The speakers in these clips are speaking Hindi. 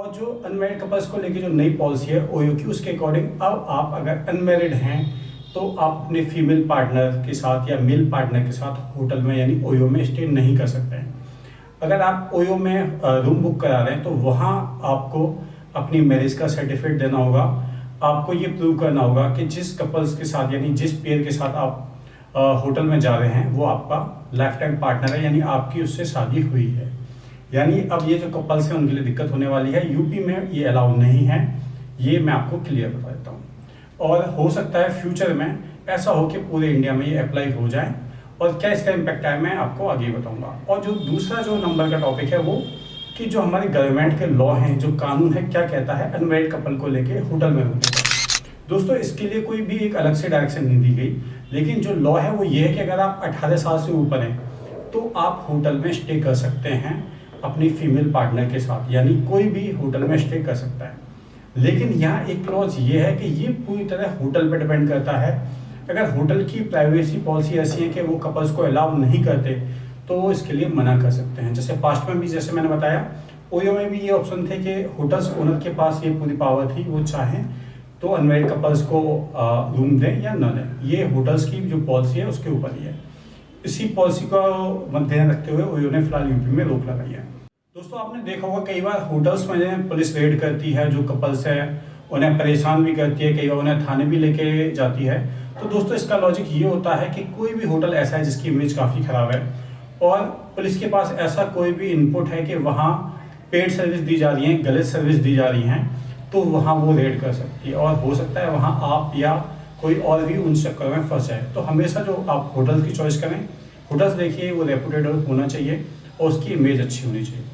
और जो अनमैरिड कपल्स को लेके जो नई पॉलिसी है ओयो की, उसके अकॉर्डिंग अब आप अगर अनमैरिड हैं तो आप अपने फीमेल पार्टनर के साथ या मेल पार्टनर के साथ होटल में यानी ओयो में स्टे नहीं कर सकते हैं। अगर आप ओयो में रूम बुक करा रहे हैं तो वहाँ आपको अपनी मैरिज का सर्टिफिकेट देना होगा। आपको ये प्रूव करना होगा कि जिस कपल्स के साथ यानी जिस पेयर के साथ आप होटल में जा रहे हैं वो आपका लाइफ टाइम पार्टनर है, यानी आपकी उससे शादी हुई है। यानी अब ये जो कपल्स हैं उनके लिए दिक्कत होने वाली है। यूपी में ये अलाउ नहीं है, ये मैं आपको क्लियर बता देता हूँ। और हो सकता है फ्यूचर में ऐसा हो कि पूरे इंडिया में ये अप्लाई हो जाए, और क्या इसका इम्पैक्ट है मैं आपको आगे बताऊंगा। और जो दूसरा जो नंबर का टॉपिक है वो कि जो हमारे गवर्नमेंट के लॉ हैं, जो कानून है, क्या कहता है अनमैरिड कपल को लेके होटल में रुकने का। दोस्तों इसके लिए कोई भी एक अलग से डायरेक्शन नहीं दी गई, लेकिन जो लॉ है वो ये है कि अगर आप 18 साल से ऊपर हैं तो आप होटल में स्टे कर सकते हैं अपनी फीमेल पार्टनर के साथ, यानी कोई भी होटल में स्टे कर सकता है। लेकिन यहाँ एक क्लॉज ये है कि ये पूरी तरह होटल पर डिपेंड करता है। अगर होटल की प्राइवेसी पॉलिसी ऐसी है कि वो कपल्स को अलाउ नहीं करते तो वो इसके लिए मना कर सकते हैं। जैसे पास्ट में भी जैसे मैंने बताया ओयो में भी ये ऑप्शन थे कि होटल्स ओनर के पास ये पूरी पावर थी, वो चाहें तो अनमैरिड कपल्स को रूम दें या न दें। ये होटल्स की जो पॉलिसी है उसके ऊपर ही है। इसी पॉलिसी को मद्देनजर रखते हुए ओयो ने फिलहाल यूपी में रोक लगाई है। दोस्तों आपने देखा होगा कई बार होटल्स में पुलिस रेड करती है, जो कपल्स है उन्हें परेशान भी करती है, कई बार उन्हें थाने भी लेके जाती है। तो दोस्तों इसका लॉजिक ये होता है कि कोई भी होटल ऐसा है जिसकी इमेज काफ़ी ख़राब है और पुलिस के पास ऐसा कोई भी इनपुट है कि वहाँ पेड सर्विस दी जा रही है, गलत सर्विस दी जा रही हैं, तो वहाँ वो रेड कर सकती है। और हो सकता है वहाँ आप या कोई और भी उन चक्कर में फंस जाए। तो हमेशा जो आप होटल्स की चॉइस करें, होटल्स देखिए वो रेपुटेड होना चाहिए और उसकी इमेज अच्छी होनी चाहिए।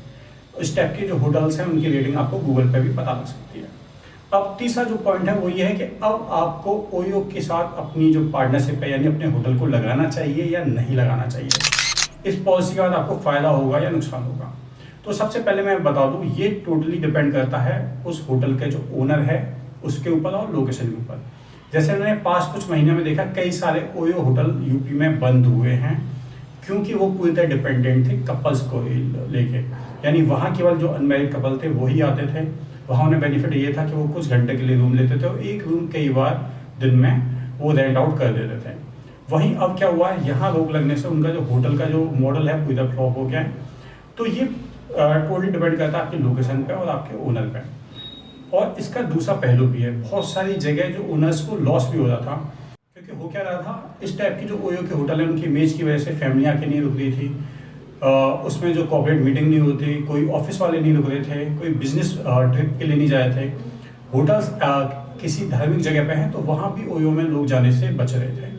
इस टाइप के जो होटल्स हैं उनकी रेटिंग आपको गूगल पे भी पता लग सकती है। अब तीसरा जो पॉइंट है वो ये है कि अब आपको ओयो के साथ अपनी जो पार्टनरशिप है यानी अपने होटल को लगाना चाहिए या नहीं लगाना चाहिए। इस पॉलिसी के बाद आपको फ़ायदा होगा या नुकसान होगा। तो सबसे पहले मैं बता दूं, ये टोटली डिपेंड करता है उस होटल के जो ओनर है उसके ऊपर और लोकेशन के ऊपर। जैसे मैंने पास कुछ महीने में देखा कई सारे ओयो होटल यूपी में बंद हुए हैं क्योंकि वो पूरी तरह डिपेंडेंट थे कपल्स को लेके। यानी वहाँ केवल जो अनमैरिड कपल थे वही आते थे। वहाँ उन्हें बेनिफिट ये था कि वो कुछ घंटे के लिए रूम लेते थे और एक रूम कई बार दिन में वो रेंट आउट कर देते थे। वहीं अब क्या हुआ है, यहाँ रोक लगने से उनका जो होटल का जो मॉडल है पूरा फ्लॉप हो गया है। तो ये टोटली डिपेंड करता है आपकी लोकेशन पे और आपके ओनर पे। और इसका दूसरा पहलू भी है, बहुत सारी जगह जो ओनर्स को लॉस भी हो रहा था, क्योंकि हो क्या रहा था, इस टाइप की जो ओयो के होटल है उनकी इमेज की वजह से फैमिली आके नहीं रुक रही थी। उसमें जो कॉर्पोरेट मीटिंग नहीं होती, कोई ऑफिस वाले नहीं रुक रहे थे, कोई बिजनेस ट्रिप के लिए नहीं जा रहे थे। होटल्स किसी धार्मिक जगह पे हैं तो वहाँ भी ओयो में लोग जाने से बच रहे थे।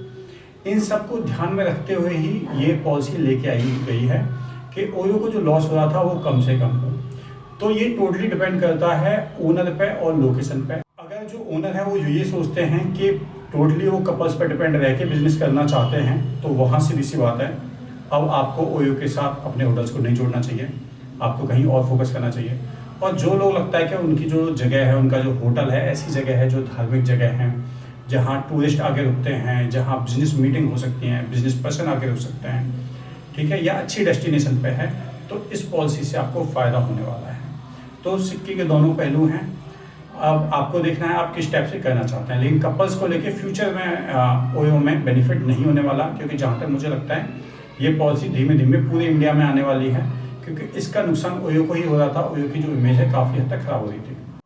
इन सब को ध्यान में रखते हुए ही ये पॉलिसी लेके आई गई है कि ओयो को जो लॉस हो रहा था वो कम से कम हो। तो ये टोटली डिपेंड करता है ओनर पे और लोकेशन पे। अगर जो ओनर है वो ये सोचते हैं कि टोटली वो कपल्स पर डिपेंड रह के बिजनेस करना चाहते हैं तो वहाँ सीधी सी बात है, अब आपको ओयो के साथ अपने होटल्स को नहीं जोड़ना चाहिए, आपको कहीं और फोकस करना चाहिए। और जो लोग लगता है कि उनकी जो जगह है, उनका जो होटल है ऐसी जगह है जो धार्मिक जगह है, जहाँ टूरिस्ट आके रुकते हैं, जहाँ बिजनेस मीटिंग हो सकती हैं, बिजनेस पर्सन आके रुक सकते हैं, ठीक है, या अच्छी डेस्टिनेशन पे है, तो इस पॉलिसी से आपको फ़ायदा होने वाला है। तो सिक्के के दोनों पहलू हैं। अब आपको देखना है आप किस टाइप से करना चाहते हैं। लेकिन कपल्स को लेके फ्यूचर में ओयो में बेनिफिट नहीं होने वाला, क्योंकि जहाँ तक मुझे लगता है ये पॉलिसी धीमे धीमे पूरे इंडिया में आने वाली है, क्योंकि इसका नुकसान ओयो को ही हो रहा था। ओयो की जो इमेज है काफ़ी हद तक खराब हो रही थी।